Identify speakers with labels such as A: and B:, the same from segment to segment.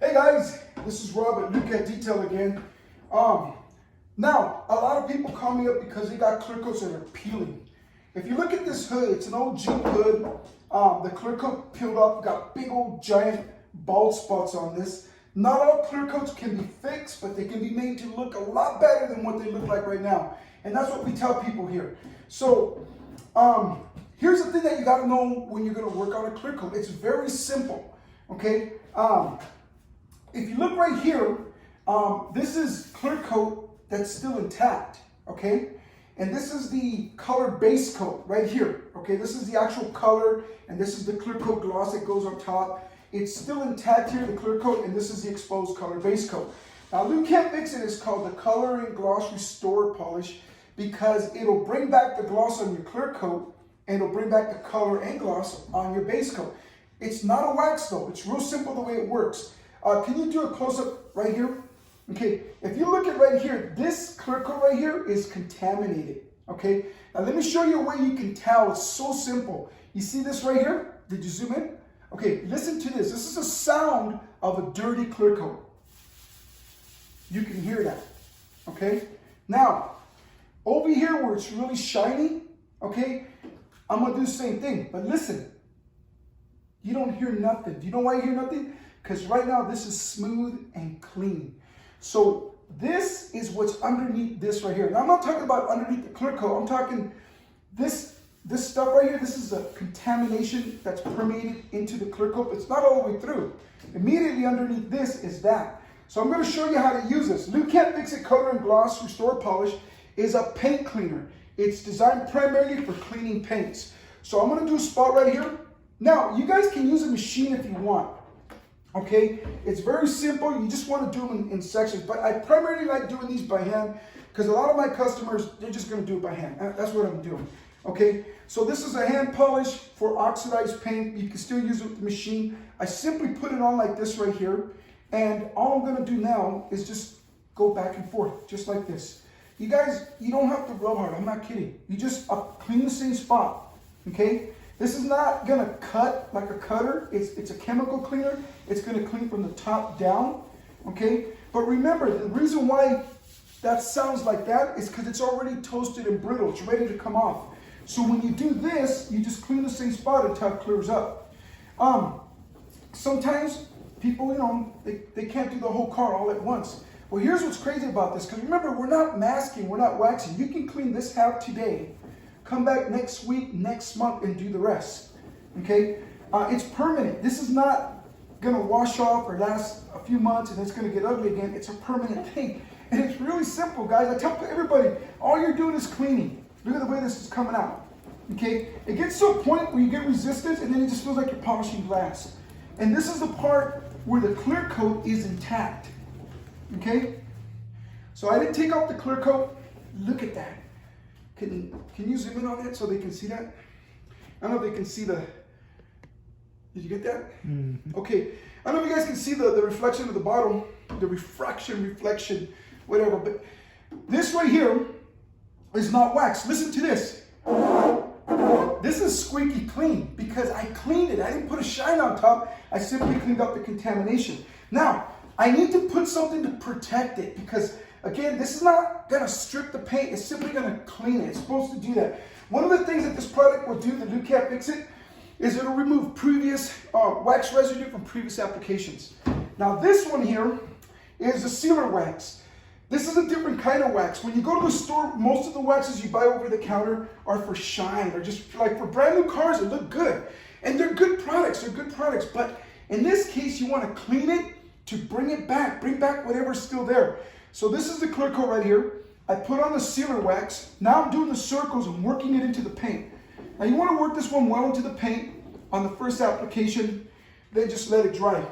A: Hey guys, this is Rob at Lukat Detail again. Now, a lot of people call me up because they got clear coats that are peeling. If you look at this hood, it's an old Jeep hood. The clear coat peeled off, got big old giant bald spots on this. Not all clear coats can be fixed, but they can be made to look a lot better than what they look like right now. And that's what we tell people here. So, here's the thing that you gotta know when you're gonna work on a clear coat. It's very simple, okay? If you look right here, this is clear coat that's still intact, okay? And this is the color base coat right here, okay? This is the actual color, and this is the clear coat gloss that goes on top. It's still intact here, the clear coat, and this is the exposed color base coat. Now, Lukat Fix-It is called the Color and Gloss Restore Polish because it'll bring back the gloss on your clear coat, and it'll bring back the color and gloss on your base coat. It's not a wax though, it's real simple the way it works. Can you do a close-up right here? Okay, if you look at right here, this clear coat right here is contaminated, okay? Now let me show you a way you can tell. It's so simple. You see this right here? Did you zoom in? Okay, listen to this. This is the sound of a dirty clear coat. You can hear that, okay? Now, over here where it's really shiny, okay, I'm gonna do the same thing, but listen. You don't hear nothing. Do you know why you hear nothing? Because right now this is smooth and clean. So this is what's underneath this right here. Now I'm not talking about underneath the clear coat. I'm talking this stuff right here. This is a contamination that's permeated into the clear coat. It's not all the way through. Immediately underneath this is that. So I'm going to show you how to use this. Lukat Fix-It Color and Gloss Restore Polish is a paint cleaner. It's designed primarily for cleaning paints. So I'm going to do a spot right here. Now, you guys can use a machine if you want, okay? It's very simple. You just want to do them in sections, but I primarily like doing these by hand because a lot of my customers, they're just going to do it by hand. That's what I'm doing, okay? So this is a hand polish for oxidized paint. You can still use it with the machine. I simply put it on like this right here, and all I'm going to do now is just go back and forth, just like this. You guys, you don't have to rub hard. I'm not kidding. You just clean the same spot, okay? This is not gonna cut like a cutter. It's a chemical cleaner. It's gonna clean from the top down, okay? But remember, the reason why that sounds like that is because it's already toasted and brittle. It's ready to come off. So when you do this, you just clean the same spot until it clears up. Sometimes people, you know, they can't do the whole car all at once. Well, here's what's crazy about this, because remember, we're not masking, we're not waxing. You can clean this half today, come back next week, next month, and do the rest, okay? It's permanent. This is not gonna wash off or last a few months and it's gonna get ugly again. It's a permanent thing. And it's really simple, guys. I tell everybody, all you're doing is cleaning. Look at the way this is coming out, okay? It gets to a point where you get resistance and then it just feels like you're polishing glass. And this is the part where the clear coat is intact, okay? So I didn't take off the clear coat. Look at that. Can you zoom in on that so they can see that? I don't know if they can see the, did you get that? Mm-hmm. Okay, I don't know if you guys can see the reflection of the bottom, the reflection, whatever, but this right here is not wax. Listen to this. This is squeaky clean because I cleaned it. I didn't put a shine on top. I simply cleaned up the contamination. Now, I need to put something to protect it because again, this is not gonna strip the paint, it's simply gonna clean it. It's supposed to do that. One of the things that this product will do, the Lukat Fix-It, is it'll remove previous wax residue from previous applications. Now this one here is a sealer wax. This is a different kind of wax. When you go to the store, most of the waxes you buy over the counter are for shine, or just like for brand new cars that look good. And they're good products, but in this case, you wanna clean it to bring it back, bring back whatever's still there. So this is the clear coat right here. I put on the sealer wax. Now I'm doing the circles and working it into the paint. Now you want to work this one well into the paint on the first application, then just let it dry.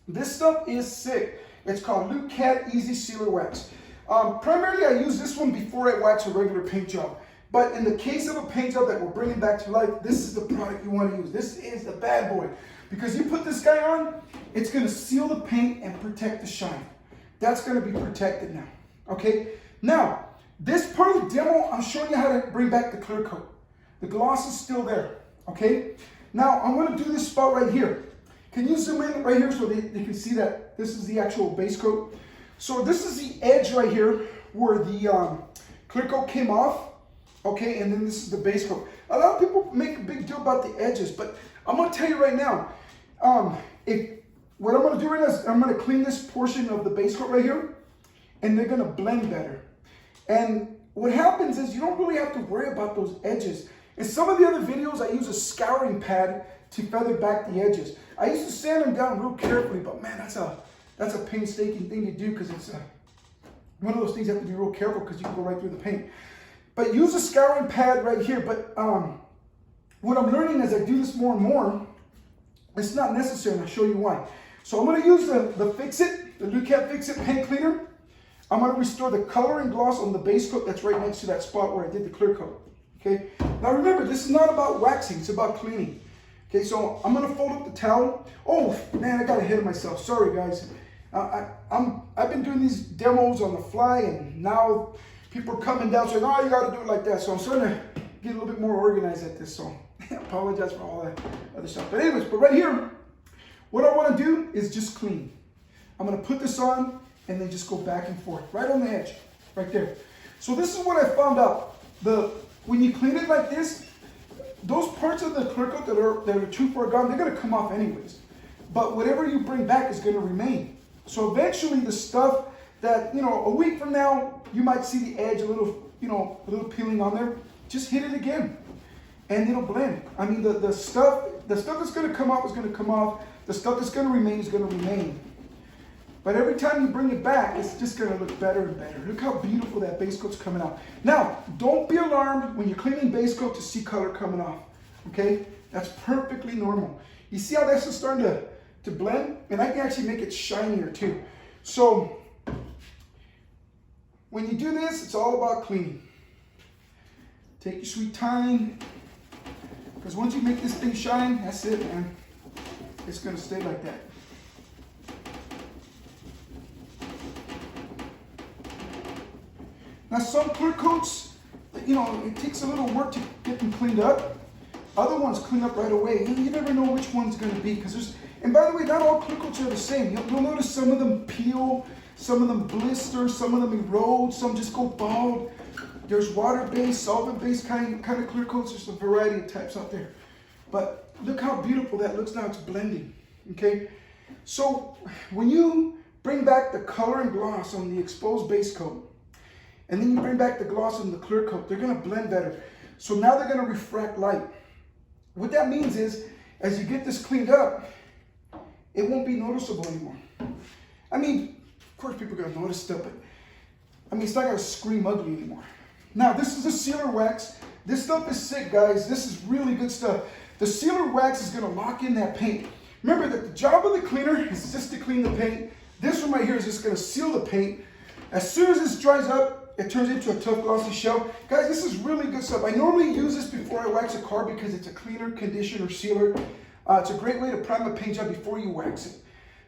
A: This stuff is sick. It's called Lukat Easy Sealer Wax. Primarily I use this one before I wax a regular paint job. But in the case of a paint job that we're bringing back to life, this is the product you want to use. This is the bad boy. Because you put this guy on, it's going to seal the paint and protect the shine. That's going to be protected now, okay? Now, this part of the demo, I'm showing you how to bring back the clear coat. The gloss is still there, okay? Now, I'm going to do this spot right here. Can you zoom in right here so they can see that this is the actual base coat? So this is the edge right here where the clear coat came off, okay, and then this is the base coat. A lot of people make a big deal about the edges, but I'm gonna tell you right now, what I'm gonna do right now is I'm gonna clean this portion of the base coat right here, and they're gonna blend better. And what happens is you don't really have to worry about those edges. In some of the other videos, I use a scouring pad to feather back the edges. I used to sand them down real carefully, but man, that's a painstaking thing to do because it's one of those things you have to be real careful because you can go right through the paint. But use a scouring pad right here. But what I'm learning as I do this more and more, it's not necessary, and I'll show you why. So I'm going to use the Fix-It, the Lukat Fix-It paint cleaner. I'm going to restore the color and gloss on the base coat that's right next to that spot where I did the clear coat. Okay. Now remember, this is not about waxing, it's about cleaning. Okay, so I'm gonna fold up the towel. Oh man, I got ahead of myself. Sorry guys. I've been doing these demos on the fly, and now people are coming down saying, "Oh, you got to do it like that." So I'm starting to get a little bit more organized at this. So I apologize for all that other stuff. But anyways, but right here, what I want to do is just clean. I'm gonna put this on and then just go back and forth, right on the edge, right there. So this is what I found out. When you clean it like this, those parts of the clear coat that are too far gone, they're gonna come off anyways. But whatever you bring back is gonna remain. So eventually the stuff that, a week from now, you might see the edge a little peeling on there, just hit it again and it'll blend. I mean, the stuff that's gonna come off is gonna come off. The stuff that's gonna remain is gonna remain. But every time you bring it back, it's just gonna look better and better. Look how beautiful that base coat's coming out. Now, don't be alarmed when you're cleaning base coat to see color coming off, okay? That's perfectly normal. You see how that's just starting to blend? And I can actually make it shinier too. So, when you do this, it's all about cleaning. Take your sweet time, because once you make this thing shine, that's it, man. It's gonna stay like that. Now some clear coats, it takes a little work to get them cleaned up. Other ones clean up right away. You never know which one's going to be, because and by the way, not all clear coats are the same. You'll notice some of them peel, some of them blister, some of them erode, some just go bald. There's water-based, solvent-based kind of clear coats. There's a variety of types out there. But look how beautiful that looks now. It's blending, okay? So when you bring back the color and gloss on the exposed base coat, and then you bring back the gloss on the clear coat, they're gonna blend better. So now they're gonna refract light. What that means is, as you get this cleaned up, it won't be noticeable anymore. I mean, of course people are gonna notice stuff, but it's not gonna scream ugly anymore. Now, this is a sealer wax. This stuff is sick, guys. This is really good stuff. The sealer wax is gonna lock in that paint. Remember that the job of the cleaner is just to clean the paint. This one right here is just gonna seal the paint. As soon as this dries up, it turns into a tough glossy shell. Guys, this is really good stuff. I normally use this before I wax a car because it's a cleaner, conditioner, sealer. It's a great way to prime a paint job before you wax it.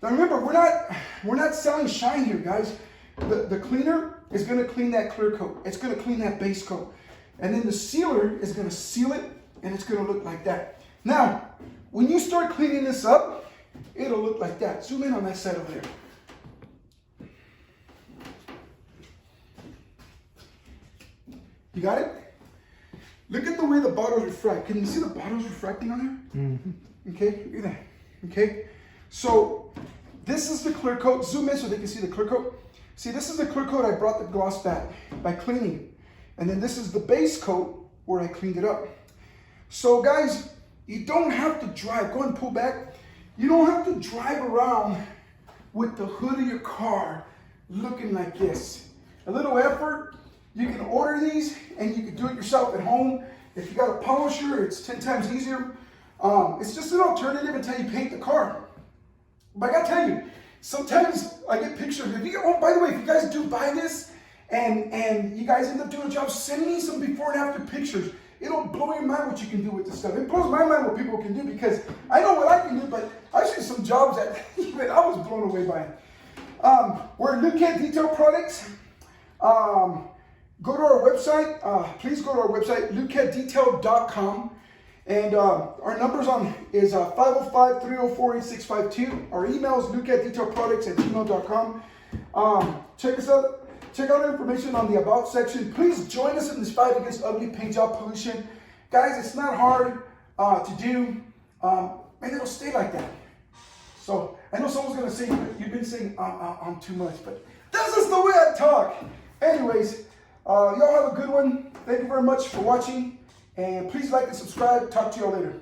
A: Now remember, we're not selling shine here, guys. The cleaner is gonna clean that clear coat. It's gonna clean that base coat. And then the sealer is gonna seal it, and it's gonna look like that. Now, when you start cleaning this up, it'll look like that. Zoom in on that side over there. You got it? Look at the way the bottles refract. Can you see the bottles refracting on there? Mm-hmm. Okay, look at that. Okay, so this is the clear coat. Zoom in so they can see the clear coat. See, this is the clear coat I brought the gloss back by cleaning it. And then this is the base coat where I cleaned it up. So guys, you don't have to drive. Go ahead and pull back. You don't have to drive around with the hood of your car looking like this. A little effort. You can order these and you can do it yourself at home. If you got a polisher, it's 10 times easier. It's just an alternative until you paint the car. But I gotta tell you, sometimes I get pictures. Oh, by the way, if you guys do buy this and you guys end up doing a job, send me some before and after pictures. It'll blow your mind what you can do with this stuff. It blows my mind what people can do, because I know what I can do, but I've seen some jobs that even I was blown away by it. We're Lukat Detail Products. Go to our website. Please go to our website, lukatdetail.com. And our numbers is 505-304-8652. Our email is lukatdetailproducts@gmail.com. Check us out. Check out our information on the About section. Please join us in this fight against ugly paint job pollution. Guys, it's not hard to do, and it'll stay like that. So I know someone's going to say, you've been saying I'm too much, but this is the way I talk. Anyways, y'all have a good one. Thank you very much for watching. And please like and subscribe. Talk to y'all later.